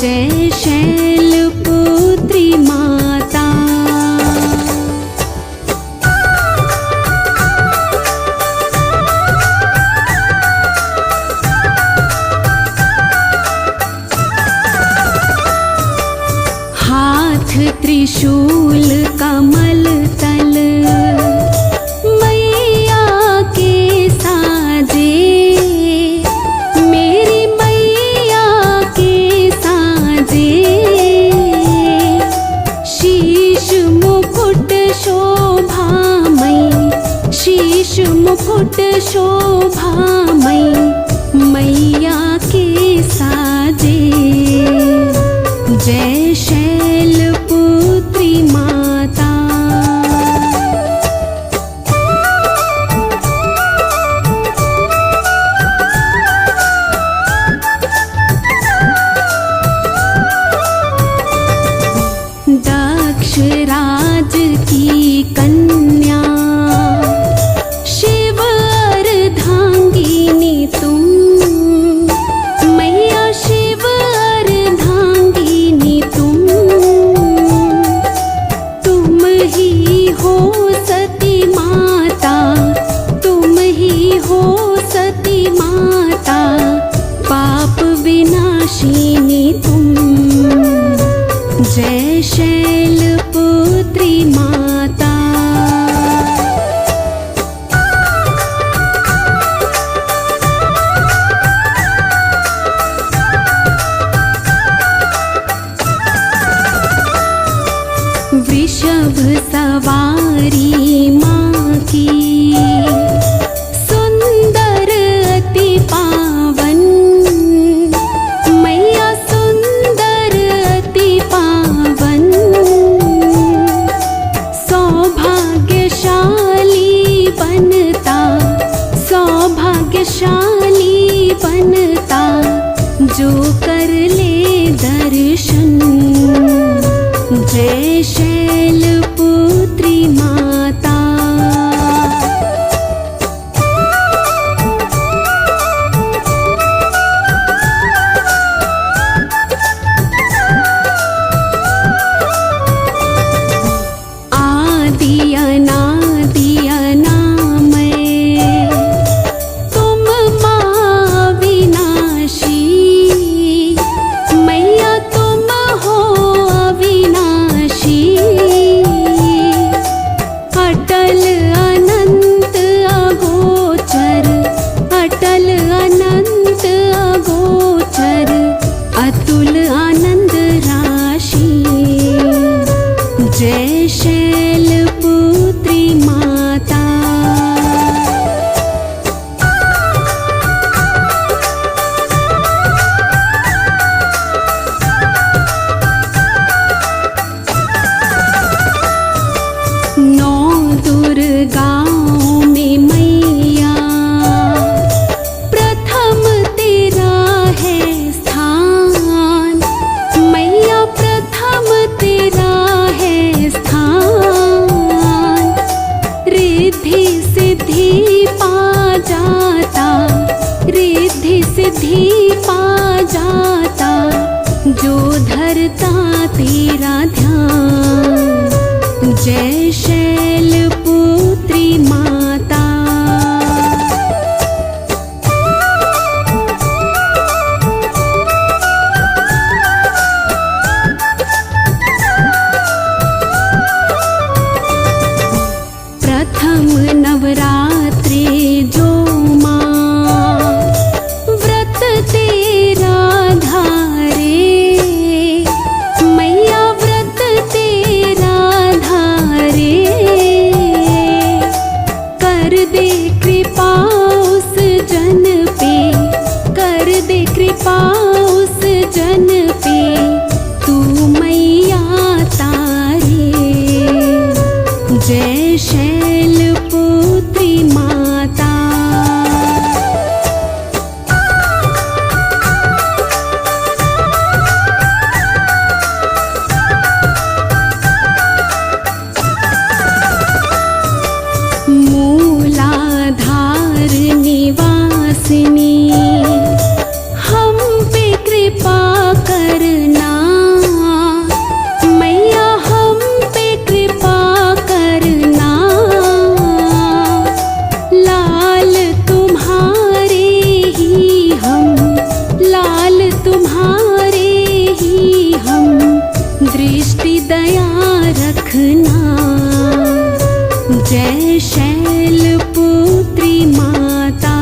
जय शैलपुत्री माता। हाथ त्रिशूल कमल तल मैया के साजे, मेरी मैया के साजे। शीश मुकुट शोभामयी, शीश मुकुट शोभामयी मैया के साजे। जय शैलपुत्री माता। दक्ष राज की कन्या शिव अर्धांगिनी तुम, मैया शिव अर्धांगिनी तुम ही हो सती माता, तुम ही हो सती माता, पाप विनाशिनी तुम। जय शैलपुत्री माता। वृषभ सवारी माँ की सुंदर अति पावन, मैया सुंदर अति पावन। सौभाग्यशाली बनता, सौभाग्यशाली बनता जो कर ले दर्शन। जय शैलपुत्री माता। आदि अनादि अनामय तुम माँ विनाशी, मैया तुम हो अविनाशी। अटल अनंत अगोचर, अटल अनंत अगोचर, अतुल आनंद राशि। जय शैलपुत्री माता। नौ दुर्गाओं में मैया प्रथम तेरा है स्थान, मैया प्रथम तेरा है स्थान। रिद्धि सिद्धि पा जाता, रिद्धि सिद्धि पा जाता जो धरता तेरा ध्यान। जय शैलपुत्री माता। प्रथम नवरात्रि जो माँ व्रत तेरा धारे, मैया व्रत तेरा धारे। दया रखना। जय शैलपुत्री माता।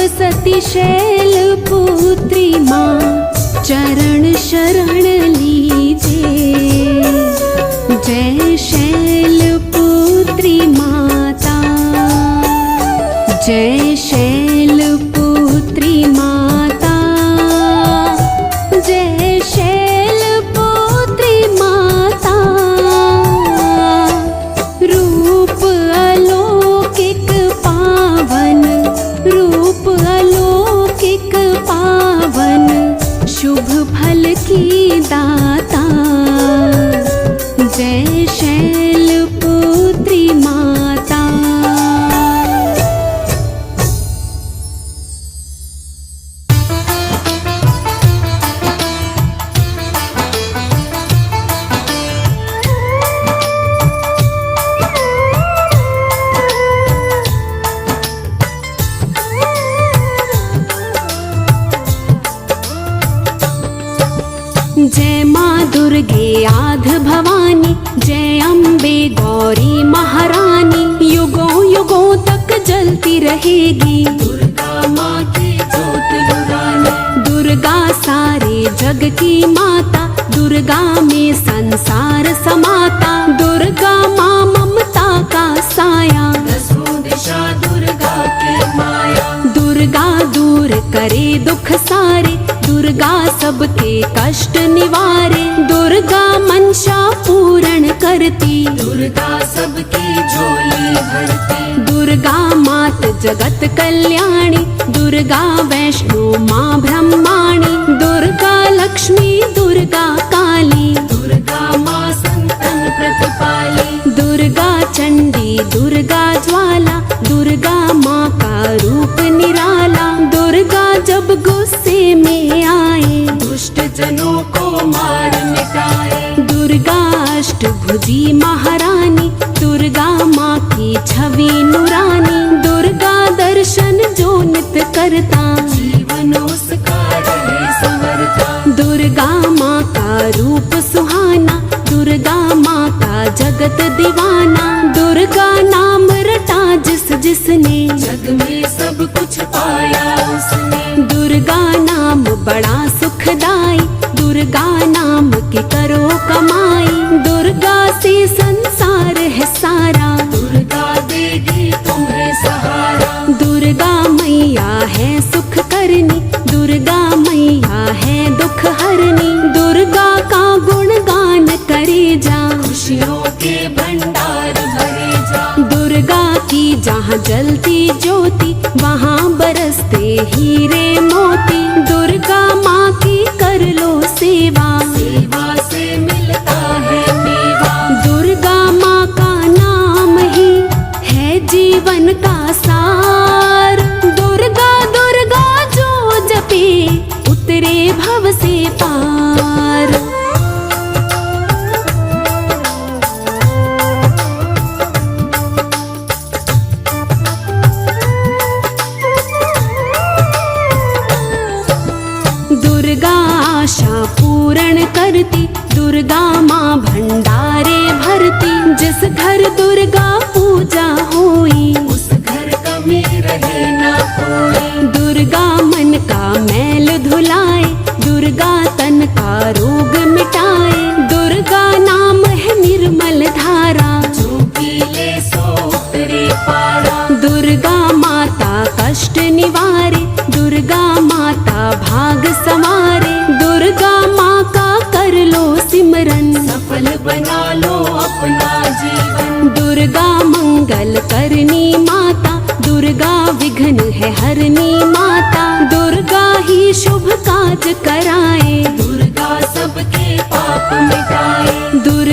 सती शैलपुत्री माँ चरण शरण लीजिए। जय शैलपुत्री माता। जय शैलपुत्री माता। जय शैलपुत्री माता। रूप अलौकिक पावन, रूप अलौकिक पावन, शुभ फल की दाता। जय शैलपुत्री माता। जय माँ दुर्गे आद्य भवानी, जय अम्बे गौरी महारानी। युगों युगों तक जलती रहेगी दुर्गा माँ की ज्योत लुरानी। दुर्गा सारे जग की माता, दुर्गा में संसार समाता। दुर्गा माँ ममता का साया, दसों दिशा दुर्गा की माया। दुर्गा दूर करे दुख सारे, दुर्गा सबके कष्ट निवारे। दुर्गा मंशा पूर्ण करती, दुर्गा सबकी झोली भरती। दुर्गा मात जगत कल्याणी, दुर्गा वैष्णो माँ ब्रह्माणी। दुर्गा लक्ष्मी दुर्गा काली, दुर्गा माँ संतन प्रतिपाली। दुर्गा चंडी दुर्गा ज्वाला, दुर्गा माँ का रूप निराला। दुर्गा जब गुस्से में आए, दुष्ट जनों को मार मिटाए। दुर्गा अष्टभुजी महारानी, दुर्गा माँ की छवि नूरानी। दुर्गा दर्शन जो नित करता, जीवन उसका रहे संवरता। दुर्गा माँ का रूप सुहाना, दुर्गा माँ का जगत दीवाना। दुर्गा नाम रटा जिस जिसने, जग में सब कुछ पाया उसने। दुर्गा नाम बड़ा सुखदाई, दुर्गा नाम की करो कमाई। दुर्गा से संसार है सारा, दुर्गा देगी तुम्हें सहारा। दुर्गा मैया है सुख करनी, दुर्गा मैया है दुख हरनी। दुर्गा का गुणगान करे जा, खुशियों के भंडार भरे जा। दुर्गा की जहाँ जलती ज्योति, वहाँ बरसते हीरे मोती। दुर्गा माँ की कर लो सेवा, सेवा से मिलता है मेवा। दुर्गा माँ का नाम ही है जीवन का सार। दुर्गा दुर्गा जो जपे, उतरे भव से पार। दुर्गा आशा पूर्ण करती, दुर्गा माँ भंडारे भरती। जिस घर दुर्गा पूजा होई, उस घर कमी रहे ना कोई। दुर्गा मन का मैल धुलाए, दुर्गा तन का रोग मिटाए। दुर्गा नाम है निर्मल धारा, जो पी ले सो उतरे पारा। दुर्गा माता कष्ट निवारे, दुर्गा माता भाग संवारे। दुर्गा माँ का कर लो सिमरन, सफल बना लो अपना जीवन। दुर्गा मंगल करनी माता, दुर्गा विघ्न है हरनी माता। दुर्गा ही शुभ काज कराए,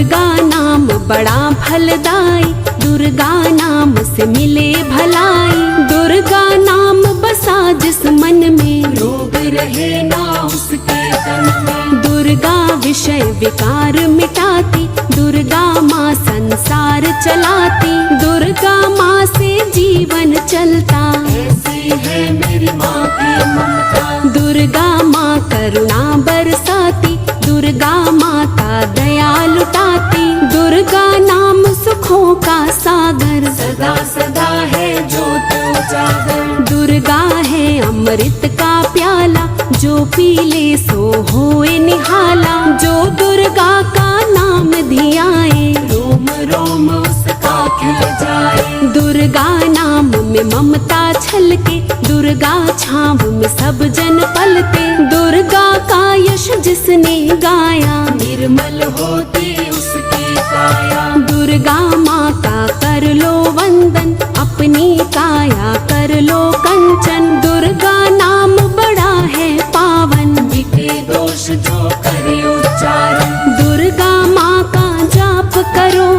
दुर्गा नाम बड़ा फलदाई, दुर्गा नाम से मिले भलाई। दुर्गा नाम बसा जिस मन में, रोग रहे ना उसके तन में। दुर्गा विषय विकार मिटाती, दुर्गा माँ संसार चलाती। दुर्गा माँ से जीवन चलता, ऐसी है मेरी माँ की ममता। दुर्गा माँ करुणा बरसाती, दुर्गा माता दया लुटाती। दुर्गा नाम सुखों का सागर, सदा सदा है ज्योत उजागर। दुर्गा है अमृत का प्याला, जो पी ले सो होए निहाला। जो दुर्गा का नाम धियाए, रोम रोम उसका खिल जाए। दुर्गा नाम में ममता छलके, दुर्गा छाव में सब जन पलते। दुर्गा का यश जिसने गाया, निर्मल होती उसकी काया। दुर्गा माँ का कर लो वंदन, अपनी काया कर लो कंचन। दुर्गा नाम बड़ा है पावन, मिटे दोष जो करे उच्चारण। दुर्गा माँ का जाप करो,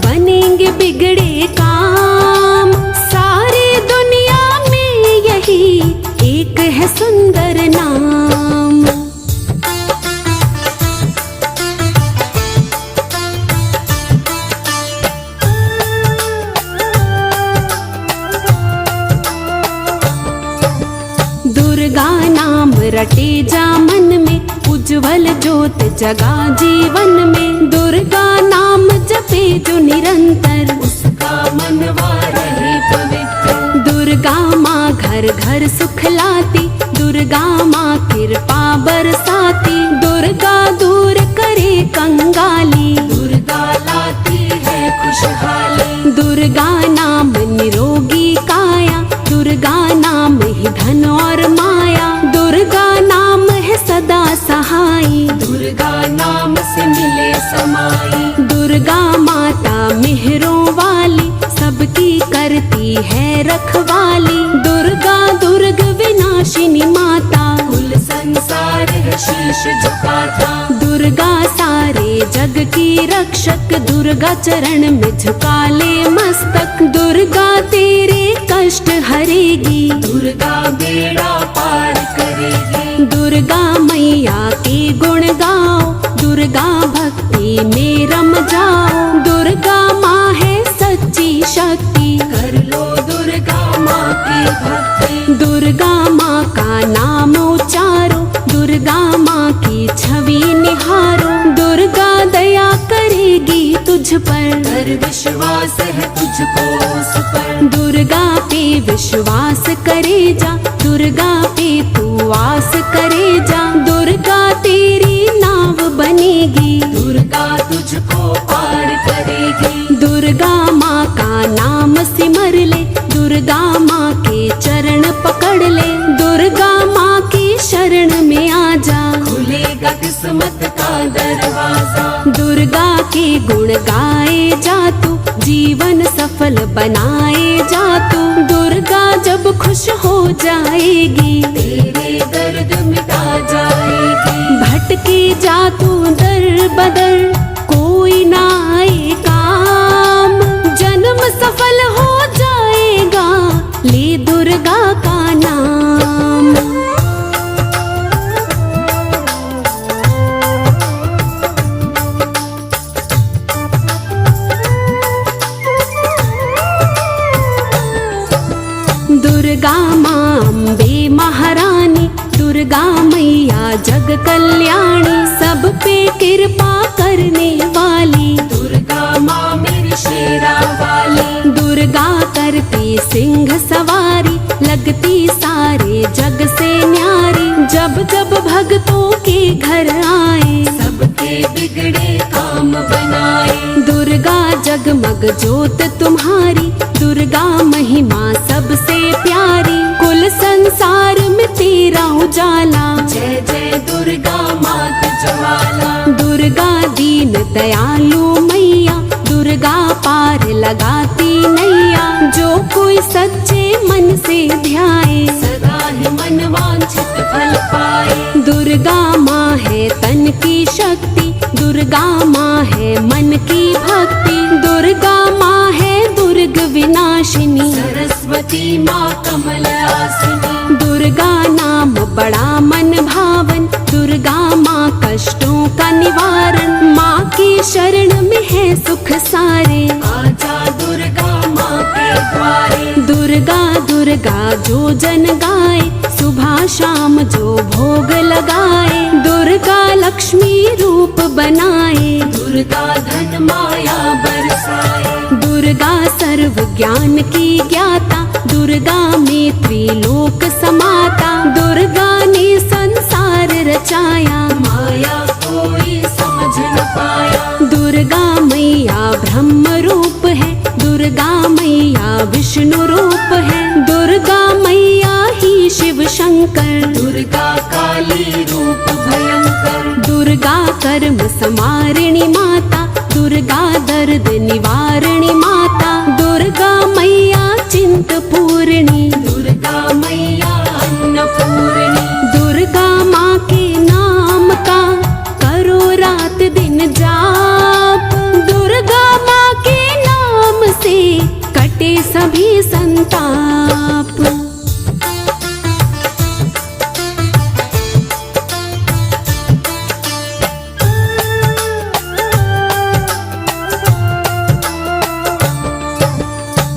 बनेंगे बिगड़े काम। सारी दुनिया में यही एक है सुंदर नाम। दुर्गा नाम रटे जा मन में, उज्जवल ज्योत जगा जीवन में। दुर्गा नाम जपे जो निरंतर, उसका मनवा रहे पवित्र। दुर्गा माँ घर घर सुख लाती, दुर्गा माँ कृपा बरसाती। दुर्गा दूर करे कंगाली, दुर्गा लाती है खुशहाली। दुर्गा नाम निरोगी काया, दुर्गा नाम ही धन और माया। दुर्गा नाम है सदा सहाई, दुर्गा नाम से मिले समाई। दुर्गा माता मेहरों वाली, सबकी करती है रखवाली। दुर्गा दुर्ग विनाशिनी माता, कुल संसार है शीश झुकाता। दुर्गा सारे जग की रक्षक, दुर्गा चरण में झुका ले मस्तक। दुर्गा तेरे कष्ट हरेगी, दुर्गा बेड़ा पार करेगी। दुर्गा मैया के गुण गाओ, दुर्गा भक्ति में रम जाओ। दुर्गा माँ है सच्ची शक्ति, कर लो दुर्गा माँ की भक्ति। दुर्गा माँ का नाम उचारो, दुर्गा माँ की छवि निहारो। दुर्गा दया करेगी तुझ पर, कर विश्वास है तुझको उस पर। दुर्गा पे विश्वास करे जा, दुर्गा पे तू आस करे जा। दुर्गा तेरी नाव बनेगी, दुर्गा तुझको पार करेगी। दुर्गा माँ का नाम सिमर ले, दुर्गा माँ के चरण पकड़ ले। दुर्गा माँ की शरण में आ जा, खुलेगा किस्मत का दरवाजा। दुर्गा के गुण गाए जा तू, जीवन सफल बनाए जा तू। दुर्गा जब खुश हो जाएगी, तेरे दर्द मिटा जाएगी। भटके जा तू दर बदर, कोई ना आए काम। जन्म सफल हो जाएगा, ले दुर्गा का नाम। दुर्गा माँ अम्बे महारानी, दुर्गा मैया जग कल्याणी। सब पे कृपा करने वाली, दुर्गा माँ मेरी शेरा वाली। दुर्गा करती सिंह सवारी, लगती सारे जग से न्यारी। जब जब भक्तों के घर आए, सबके बिगड़े काम बनाए। दुर्गा जगमग ज्योत तुम्हारी, दुर्गा महिमा सबसे प्यारी। कुल संसार में तेरा उजाला, जय जय दुर्गा मात ज्वाला। दुर्गा दीन दयालु मैया, दुर्गा पार लगाती नैया। जो कोई सच्चे मन से ध्याए, सदा ही मन वांछित फल पाए। दुर्गा माँ है तन की शक्ति, दुर्गा माँ है मन कमल आसिनी। दुर्गा नाम बड़ा मन भावन, दुर्गा माँ कष्टों का निवारण। माँ की शरण में है सुख सारे, आजा दुर्गा माँ के द्वारे। दुर्गा दुर्गा जो जन गाए, सुबह शाम जो भोग लगाए। दुर्गा लक्ष्मी रूप बनाए, दुर्गा धन माया बरसाए। दुर्गा सर्व ज्ञान की ज्ञाता, दुर्गा में त्रिलोक समाता। दुर्गा ने संसार रचाया, माया कोई समझ न पाया। दुर्गा मैया ब्रह्म रूप है, दुर्गा मैया विष्णु रूप है। दुर्गा मैया ही शिव शंकर, दुर्गा काली रूप भयंकर। दुर्गा कर्म समारिणी माता, दुर्गा दर्द निवारिणी माता। दुर्गा मैया चिंत पूर्णी, दुर्गा मैया अन्नपूर्णी। दुर्गा माँ के नाम का करो रात दिन जाप। दुर्गा माँ के नाम से कटे सभी संताप।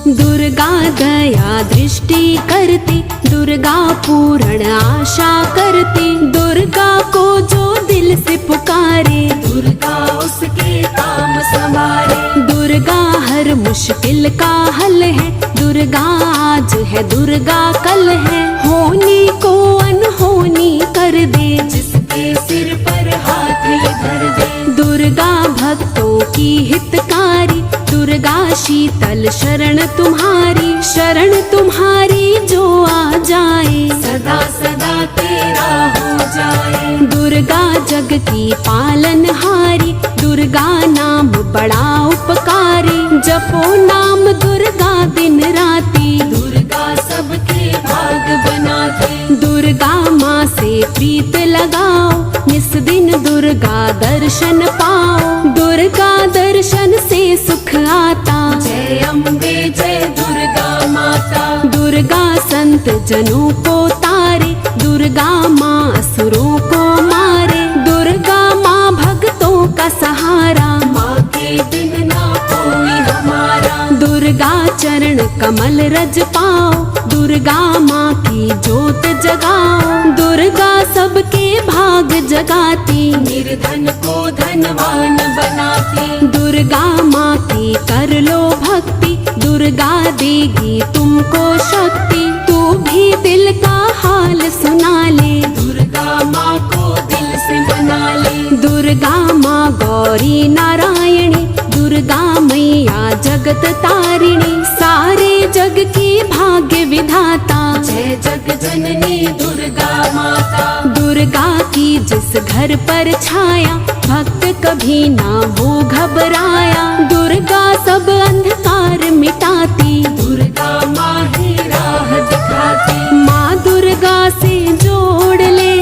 दुर्गा दया दृष्टि करती, दुर्गा पूर्ण आशा करती। दुर्गा को जो दिल से पुकारे, दुर्गा उसके काम संवारे। दुर्गा हर मुश्किल का हल है, दुर्गा आज है दुर्गा कल है। होनी को अनहोनी कर दे, जिसके सिर पर हाथ ये धर दे। दुर्गा भक्तों की हितकारी, दुर्गा शीतल शरण तुम्हारी। शरण तुम्हारी जो आ जाए, सदा सदा तेरा हो जाए। दुर्गा जग की पालनहारी, दुर्गा नाम बड़ा उपकारी। जपो नाम दुर्गा दिन राती, दुर्गा सबके भाग बनाती। दुर्गा माँ से प्रीत लगाओ, निस दिन दुर्गा दर्शन पाओ। दुर्गा दर्शन से सुख आता, जय अम्बे जय दुर्गा माता। दुर्गा संत जनों को तारे, दुर्गा माँ असुरों को मारे। दुर्गा माँ भक्तों का सहारा, माँ के बिन ना कोई हमारा। दुर्गा चरण कमल रज पाओ, दुर्गा माँ की जोत जगाओ। दुर्गा सबके भाग जगाती, निर्धन को धनवान बनाती। दुर्गा माँ की कर लो भक्ति, दुर्गा देगी तुमको शक्ति। तू भी दिल का हाल सुना ले, दुर्गा माँ को दिल से मना ले। दुर्गा माँ गौरी नारायणी, दुर्गा मैया जगत तारिणी। सारे जग की भाग्य विधाता, जय जग जननी दुर्गा माता। दुर्गा की जिस घर पर छाया, भक्त कभी ना हो घबराया। दुर्गा सब अंधकार मिटाती, दुर्गा माँ ही राह दिखाती। माँ दुर्गा से जोड़ ले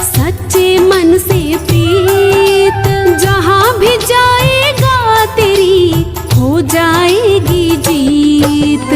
सच्चे मन से प्रीत। जहाँ भी जाएगा तेरी हो जाएगी जीत।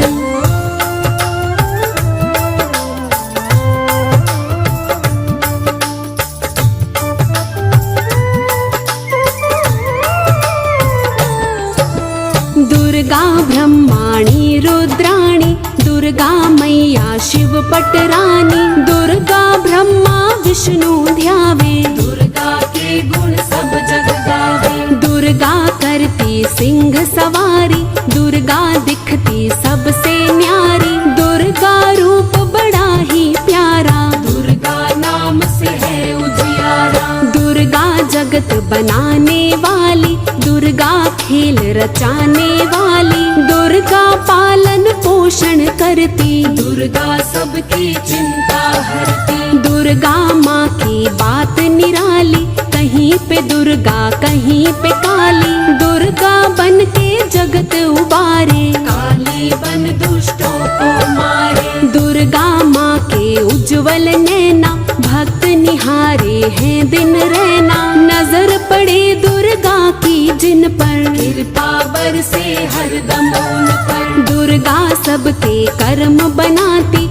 दुर्गा ब्रह्माणी रुद्राणी, दुर्गा मैया शिव पटरानी। दुर्गा ब्रह्मा विष्णु ध्यावे, दुर्गा के गुण सब जग गावे। दुर्गा करती सिंह सवारी, दुर्गा दिखती सबसे न्यारी। दुर्गा रूप बड़ा ही प्यारा, दुर्गा नाम से है उजियारा। दुर्गा जगत बनाने वाली, दुर्गा खेल रचाने वाली। दुर्गा पालन पोषण करती, दुर्गा सबकी चिंता हरती। दुर्गा माँ की बात निराली, कहीं पे दुर्गा कहीं पे काली। दुर्गा बन के जगत उबारे, काली बन दुष्टों को मारे। दुर्गा माँ के उज्जवल नैना, भक्त निहारे हैं दिन रहना। नजर पड़े दुर्गा की जिन पर, कृपा बरसे हरदम उन पर। दुर्गा सबके कर्म बनाती,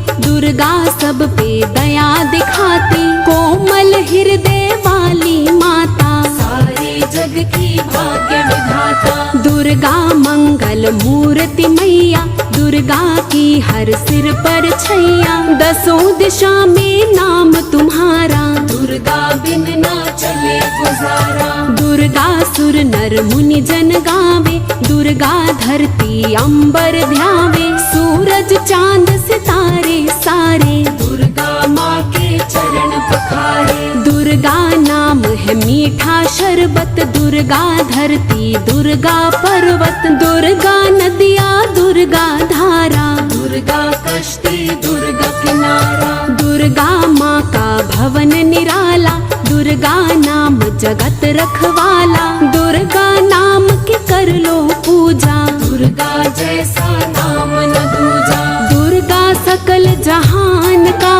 दुर्गा सब पे दया दिखाती, कोमल हृदय वाली माता, सारे जग की भाग्य विधाता। दुर्गा मंगल मूर्ति मैया, दुर्गा की हर सिर पर छैया, दसों दिशा में नाम तुम्हारा, दुर्गा बिन ना चले गुजारा। दुर्गा सुर नर मुनि जन गावे, दुर्गा धरती अंबर ध्यावे, सूरज चांद सितारे सारे, दुर्गा माँ के चरण पखारे। दुर्गा नाम है मीठा शरबत, दुर्गा धरती दुर्गा पर्वत, दुर्गा नदिया दुर्गा धारा, दुर्गा कश्ती दुर्गा किनारा। दुर्गा माँ का भवन निराला, दुर्गा नाम जगत रखवाला, दुर्गा नाम की कर लो पूजा, दुर्गा जैसा नाम न दूजा। दुर्गा सकल जहान का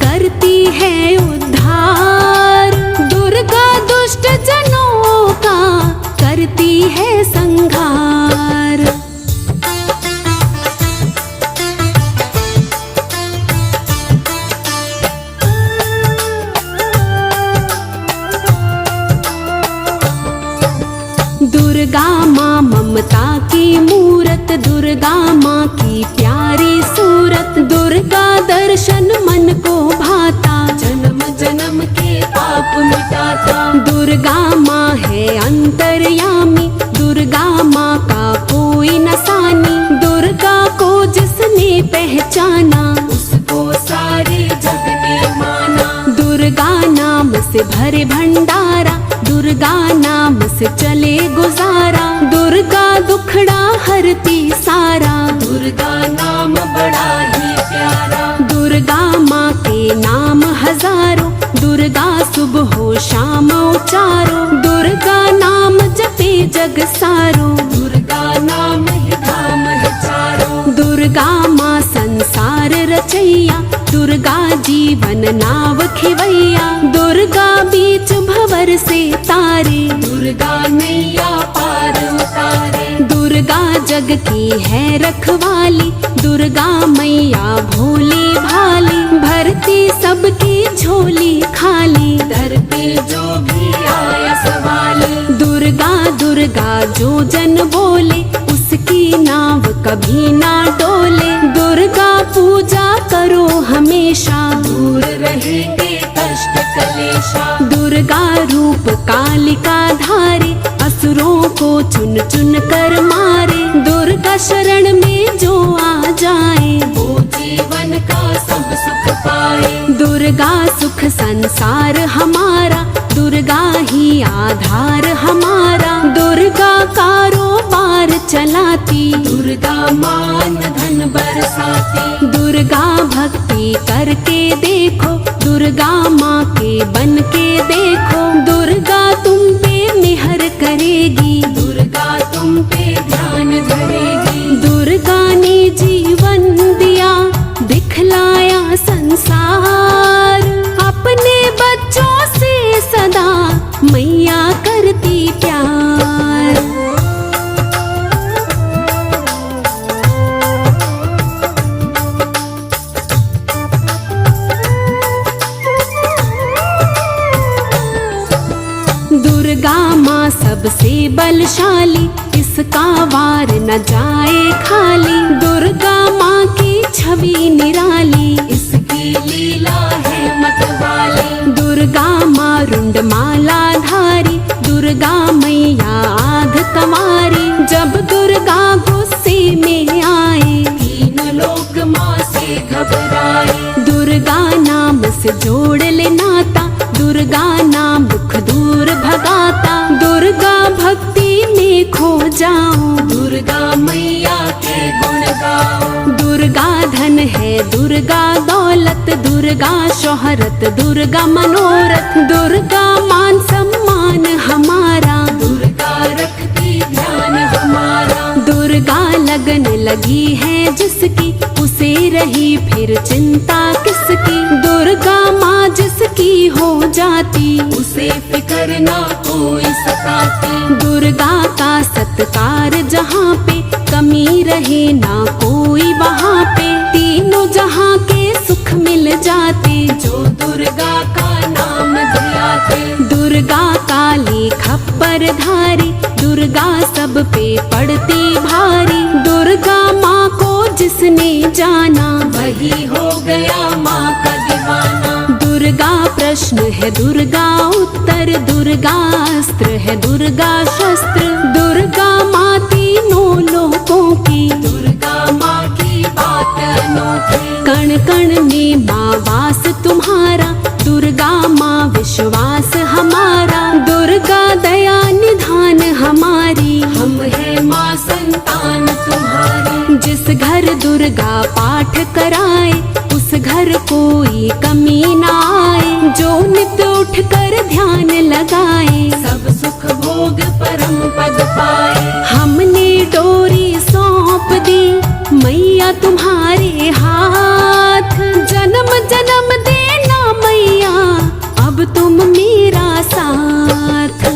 करती है उद्धार, दुर्गा दुष्ट जनों का करती है संहार। दुर्गा माँ ममता की मूरत, दुर्गा माँ की प्यारी सूरत, दुर्गा दर्शन मन को भाता, जन्म जन्म के पाप मिटाता। दुर्गा माँ है अंतर्यामी, दुर्गा माँ का कोई न सानी, दुर्गा को जिसने पहचाना, उसको सारे जग ने माना। दुर्गा नाम से भरे भंडारा, दुर्गा नाम से चले गुजारा, दुर्गा दुखड़ा हरती सारा, दुर्गा नाम बड़ा ही प्यारा। दुर्गा माँ के नाम हजारों, दुर्गा सुबह हो शाम उचारो, दुर्गा नाम जपे जग सारो, दुर्गा नाम ही धाम है चारों। दुर्गा माँ संसार रचैया, दुर्गा जीवन नाव खिवैया, दुर्गा बीच भंवर से तारे, दुर्गा नैया पार उतारे। दुर्गा जग की है रखवाली, दुर्गा मैया भोली भाली, भरती सबकी झोली खाली, दर पे जो भी आया सवाली। दुर्गा दुर्गा जो जन बोले, उसकी नाव कभी ना डोले, दुर्गा पूजा करो हमेशा, दूर रहेंगे कष्ट कलेशा। दुर्गा रूप कालिका धारे, असुरों को चुन चुन कर मारे, दुर्गा शरण में जो आ जाए, वो जीवन का सब सुख पाए। दुर्गा सुख संसार हमारा, दुर्गा ही आधार हमारा, दुर्गा कारोबार चलाती, दुर्गा मान धन बरसाती। दुर्गा भक्ति करके देखो, दुर्गा माँ के बन के देखो, दुर्गा तुम पे मेहर करेगी, दुर्गा तुम पे ध्यान धरेगी। दुर्गा ने जीवन दिया दिखलाया संसार, अपने बच्चों से सदा मैया करती प्यार। दुर्गा माँ सबसे बलशाली, इसका वार न जाए खाली, दुर्गा माँ की छवि निराली, इसकी लीला है मतवाली। दुर्गा माँ रुंड माला धारी, दुर्गा मैया आग कमारी, जब दुर्गा गुस्से में आए, तीन लोक माँ से घबराए। दुर्गा नाम से जोड़ ले नाता, दुर्गा नाम दुख दूर भगाता, दुर्गा भक्ति में खो जाओ, दुर्गा मैया के गुण गाओ। दुर्गा धन है दुर्गा दौलत, दुर्गा शोहरत दुर्गा मनोरथ, दुर्गा मान सम्मान हमारा, दुर्गा रखती ध्यान हमारा। दुर्गा लगन लगी है जिसकी, उसे रही फिर चिंता किसकी, दुर्गा माँ जिसकी हो जाती, उसे फिकर ना कोई सताती। दुर्गा का सत्कार जहाँ पे, कमी रहे ना कोई वहाँ पे, तीनों जहाँ के सुख जाते, जो दुर्गा का नाम धियाते। दुर्गा काली खप्पर धारी, दुर्गा सब पे पड़ती भारी। दुर्गा माँ को जिसने जाना, वही हो गया माँ का दीवाना। दुर्गा प्रश्न है दुर्गा उत्तर, दुर्गा अस्त्र है दुर्गा शस्त्र। दुर्गा माँ तीनों लोकों की, दुर्गा माँ की बात अनोखी। कण कण में माँ वास तुम्हारा, दुर्गा माँ विश्वास हमारा। दुर्गा दया निधान हमारी, हम है माँ संतान तुम्हारी। जिस घर दुर्गा पाठ कराए, उस घर कोई कमी ना आए। जो नित उठ कर ध्यान लगाए, सब सुख भोग परम पद पाए। हमने डोरी सौंप दी मैया तुम्हारे हाथ। जन्म जन्म देना मैया, अब तुम मेरा साथ।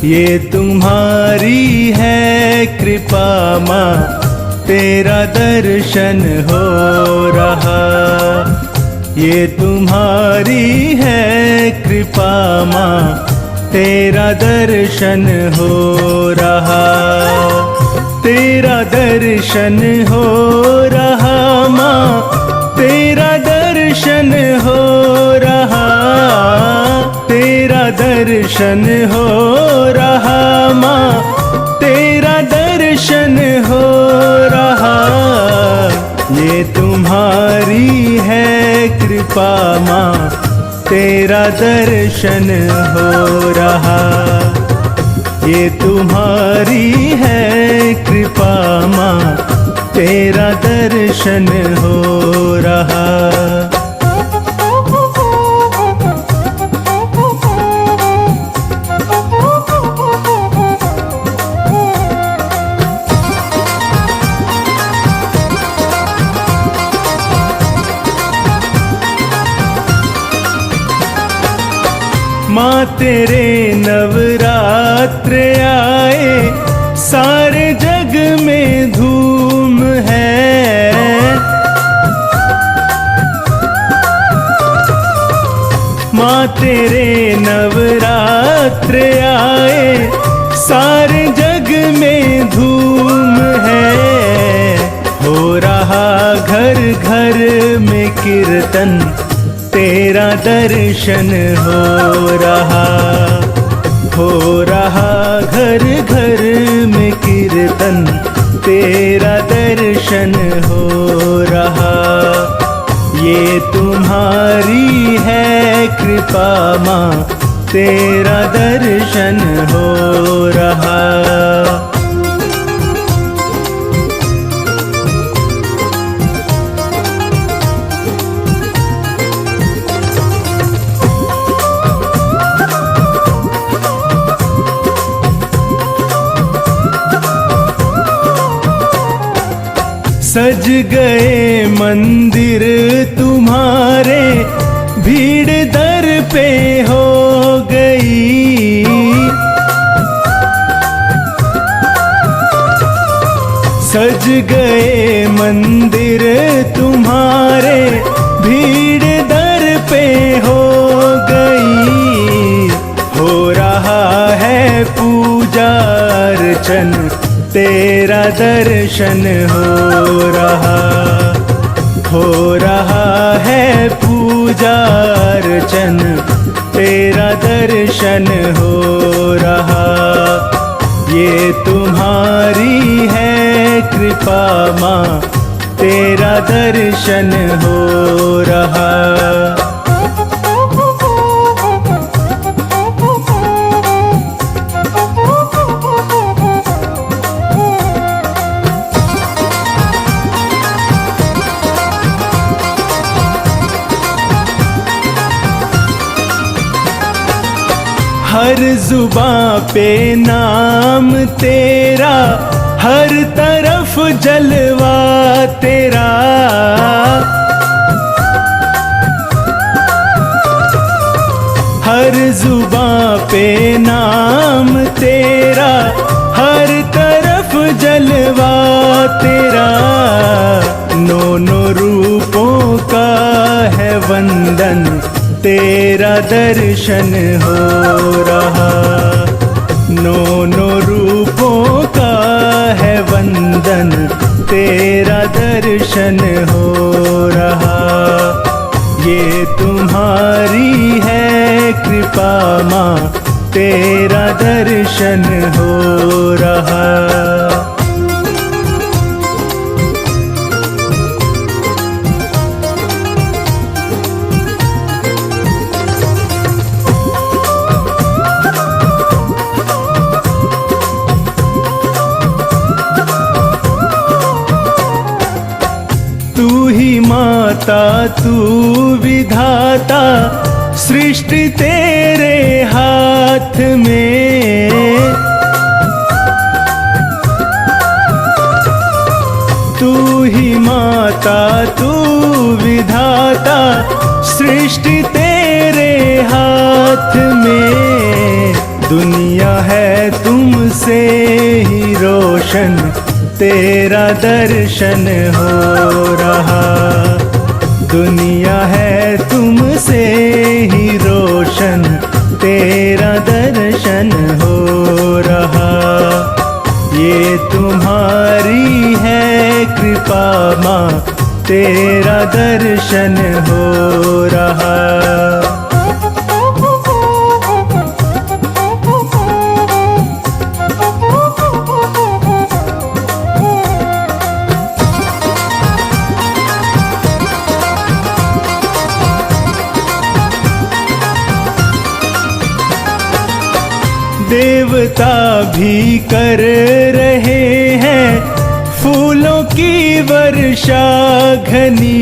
ये तुम्हारी है कृपा माँ, तेरा दर्शन हो रहा। ये तुम्हारी है कृपा माँ, तेरा दर्शन हो रहा। तेरा दर्शन हो रहा माँ, तेरा दर्शन हो रहा। तेरा दर्शन हो रहा माँ, तेरा दर्शन हो रहा। ये तुम्हारी है कृपा माँ, तेरा दर्शन हो रहा। ये तुम्हारी है कृपा माँ, तेरा दर्शन हो रहा। माँ तेरे नवरात्र आए, सारे जग में धूम है। माँ तेरे नवरात्र आए, सारे जग में धूम है। हो रहा घर घर में कीर्तन, तेरा दर्शन हो रहा। हो रहा घर घर में कीर्तन, तेरा दर्शन हो रहा। ये तुम्हारी है कृपा माँ, तेरा दर्शन हो रहा। सज गए मंदिर तुम्हारे, भीड़ दर पे हो गई। सज गए मंदिर तुम्हारे, भीड़ दर पे हो गई। हो रहा है पूजा अर्चन, तेरा दर्शन हो रहा। हो रहा है पूजा अर्चन, तेरा दर्शन हो रहा। ये तुम्हारी है कृपा माँ, तेरा दर्शन हो रहा। हर जुबां पे नाम तेरा, हर तरफ जलवा तेरा। हर जुबां पे नाम तेरा, हर तरफ जलवा तेरा। नौ रूपों का है वंदन, तेरा दर्शन हो रहा। नौ रूपों का है वंदन, तेरा दर्शन हो रहा। ये तुम्हारी है कृपा माँ, तेरा दर्शन हो रहा। माता तू विधाता, सृष्टि तेरे हाथ में। तू ही माता तू विधाता, सृष्टि तेरे हाथ में। दुनिया है तुमसे ही रोशन, तेरा दर्शन हो रहा। दुनिया है तुमसे ही रोशन, तेरा दर्शन हो रहा। ये तुम्हारी है कृपा माँ, तेरा दर्शन हो रहा। देवता भी कर रहे हैं फूलों की वर्षा घनी।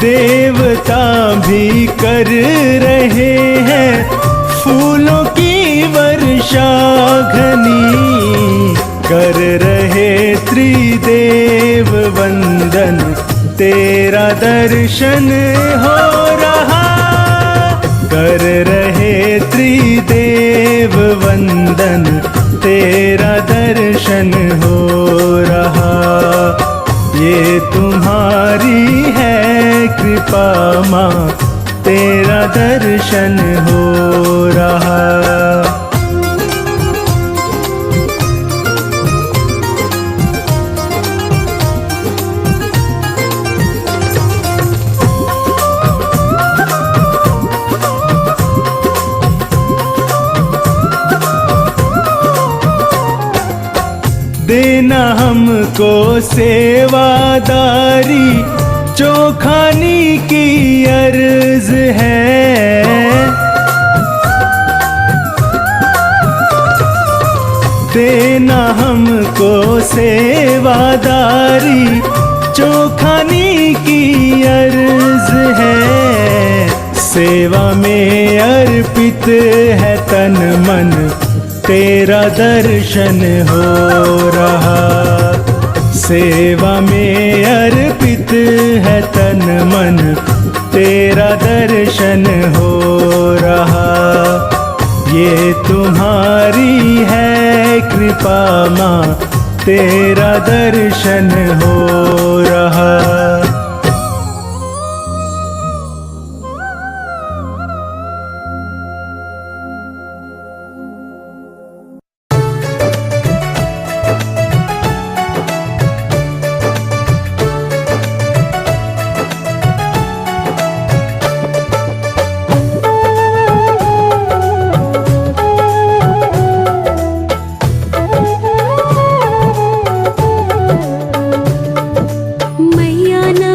देवता भी कर रहे हैं फूलों की वर्षा घनी। कर रहे त्रिदेव वंदन, तेरा दर्शन हो रहा। कर रहे त्रिदेव वंदन, तेरा दर्शन हो रहा। ये तुम्हारी है कृपा माँ, तेरा दर्शन हो रहा। देना हमको सेवादारी, चोखानी की अर्ज है। देना हमको सेवादारी, चोखानी की अर्ज है। सेवा में अर्पित है तन मन, तेरा दर्शन हो रहा। सेवा में अर्पित है तन मन, तेरा दर्शन हो रहा। ये तुम्हारी है कृपा माँ, तेरा दर्शन हो रहा। मैया ना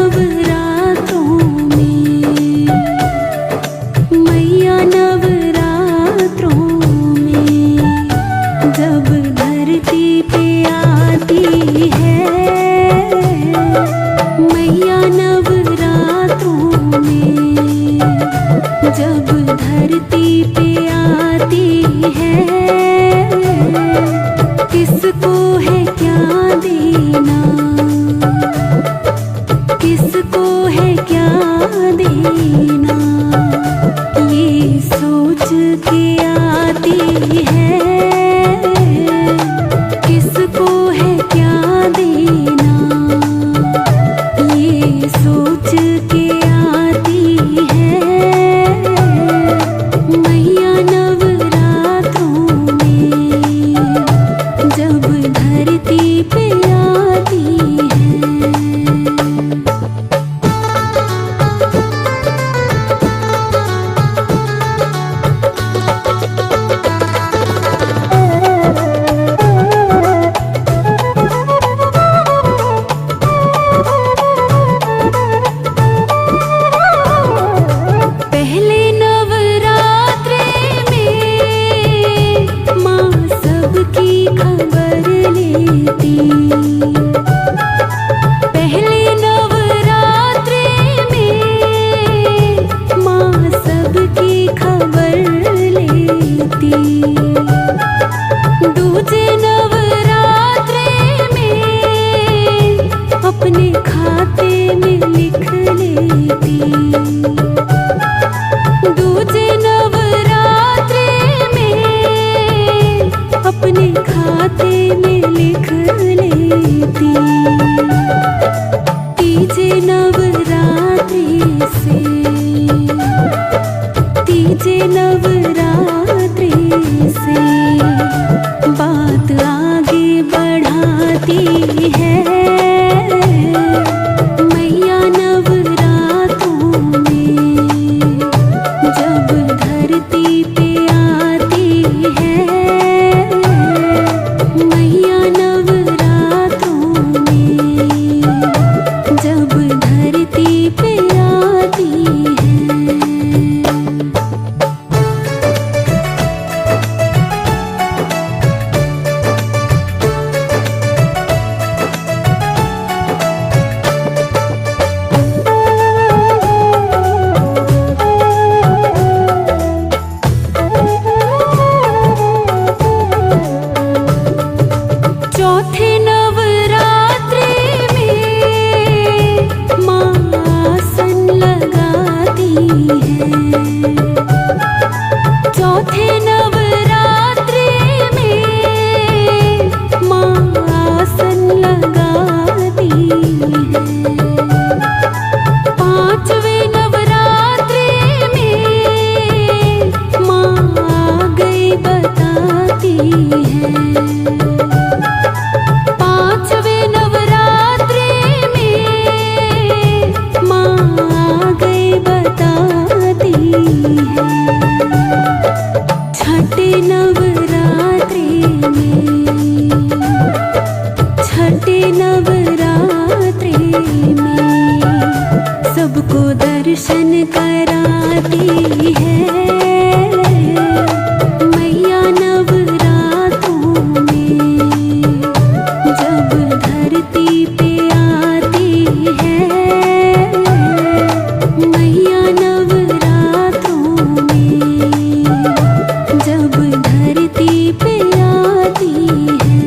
दूजे नवरात्रे में अपने खाते में लिख लेती, तीजे नवरात्रि से, तीजे नवरात्रि से बात आगे बढ़ाती है। मैया नवरात्रों में जब धरती पे आती है, मैया नवरात्रों में जब धरती पे आती है। चौथे नवरात्रे में माँ आसन लगाती है, चौथे नवरात्रे में माँ आसन लगाती है। पांचवें नवरात्रे में माँ आ गई बताती है, पांचवें नवरात्रे में माँ आ गई बताती है। छठे नवरात्रे में, छठे नवरात्रे में सबको दर्शन कराती है। मैया नवरात्रों में जब धरती पे आती है, मैया नवरात्रों में जब धरती पे आती है।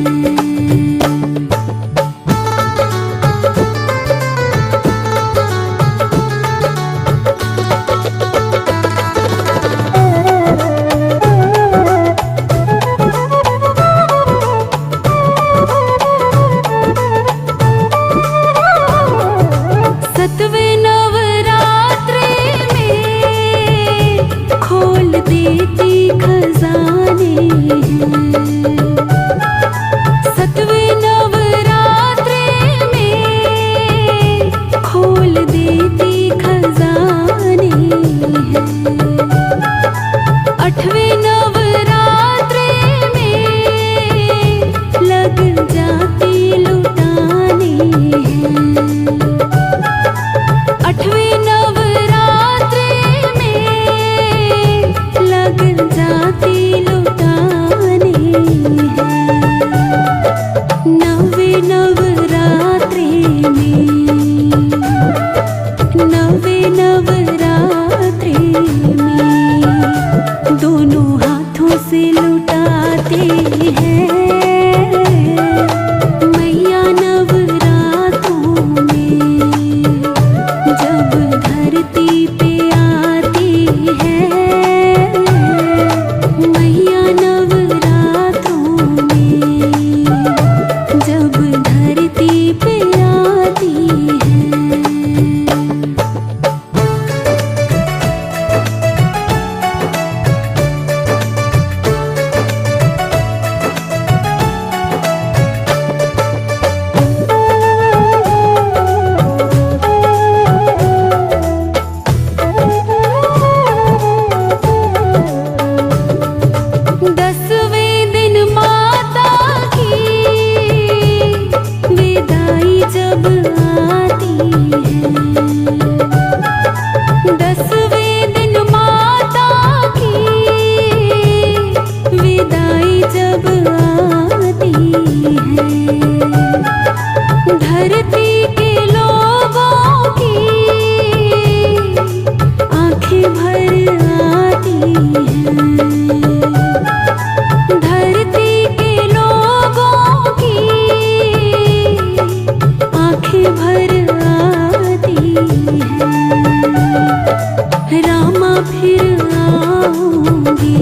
रामा फिर आऊंगी,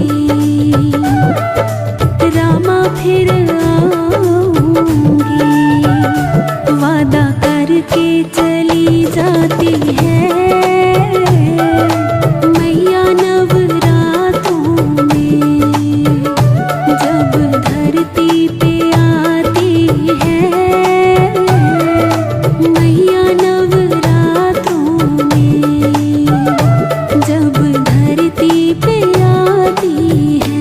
रामा फिर आऊंगी। वादा करके चली जाती है मैया नवरातों में, जब धरती पे आती है मैया नवरातों में, जब धरती पे आती है।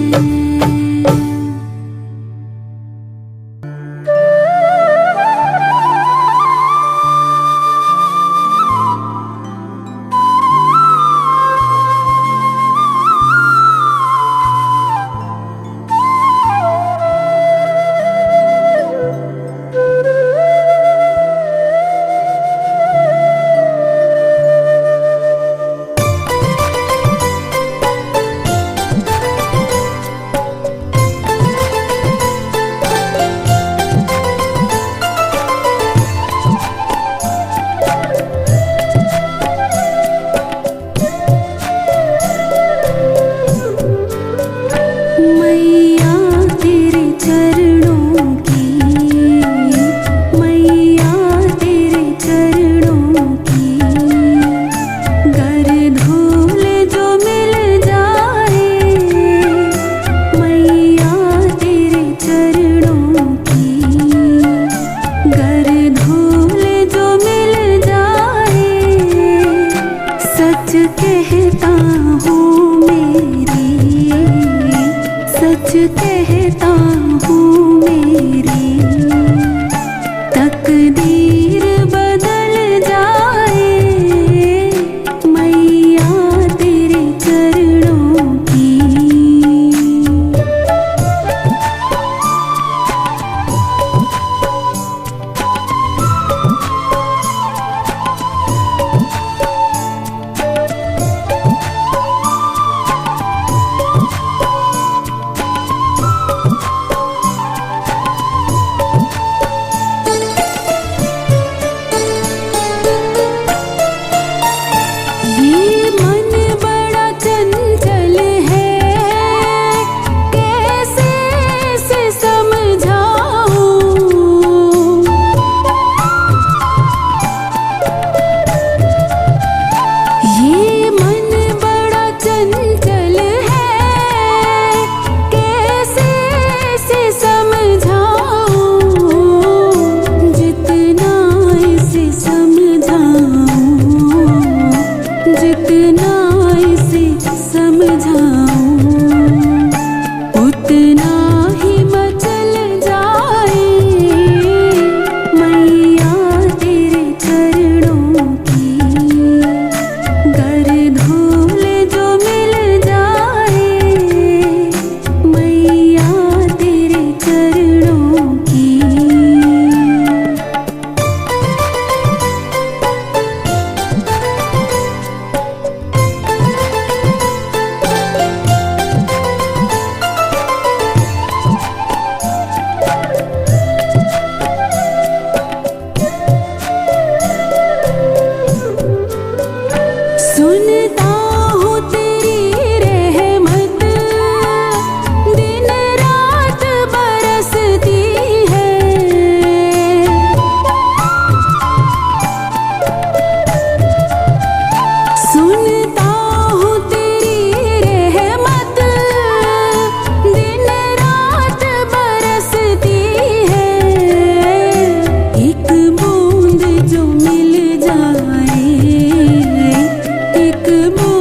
मैया तेरे चरणों की, मैया तेरे चरणों की, गर धूल जो मिल जाए मैया तेरे चरणों की, गर धूल जो मिल जाए। सच कहता हूँ मेरी, सच कहता हूँ मेरी, तकदीर बदल जाए मैया तेरे चरणों की। ये मन बड़ा चंचल है, कैसे इसे समझाऊं। ये मन बड़ा चंचल है, कैसे इसे समझाऊं। जितना इसे समझाऊं, जितना इसे समझाऊं, उतना ही मचल जाए मैया तेरे चरणों की, गर धूल जो मिल जाए मैया तेरे चरणों की। सुनता हूँ तेरी रहमत दिन रात बरसती है, सुनता हूँ तेरी रहमत दिन रात बरसती है। एक बूंद जो मिल जाए, एक बूंद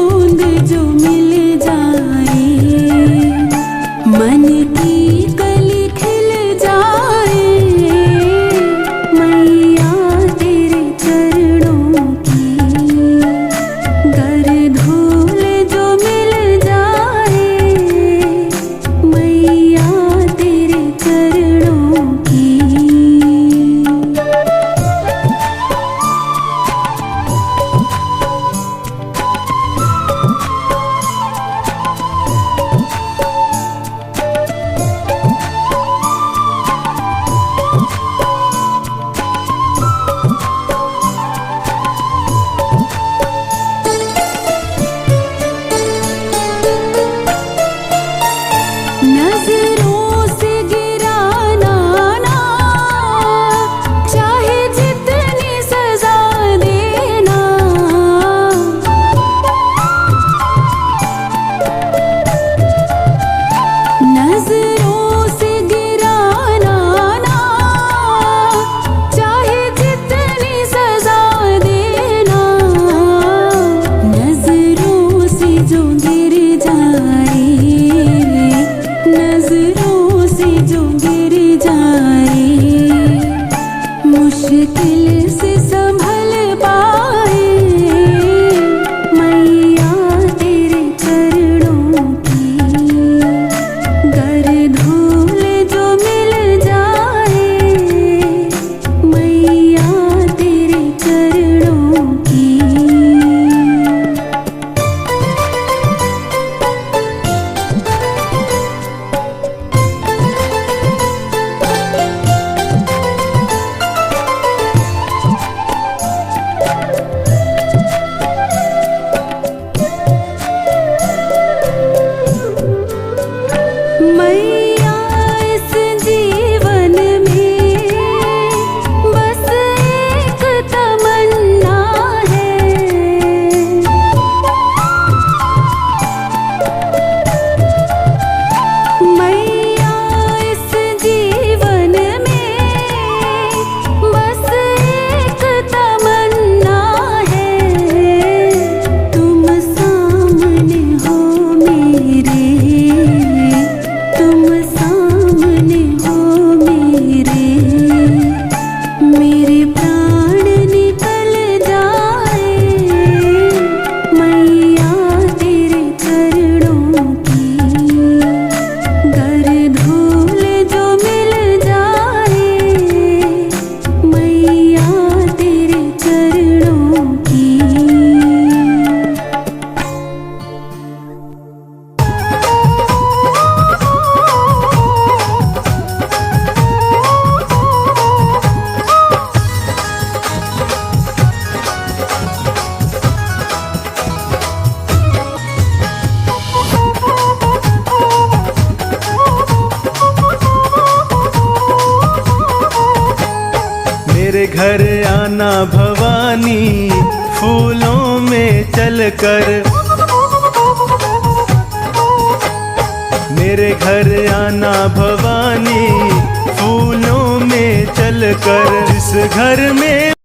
मेरे घर आना भवानी फूलों में चलकर, मेरे घर आना भवानी फूलों में चलकर। जिस घर में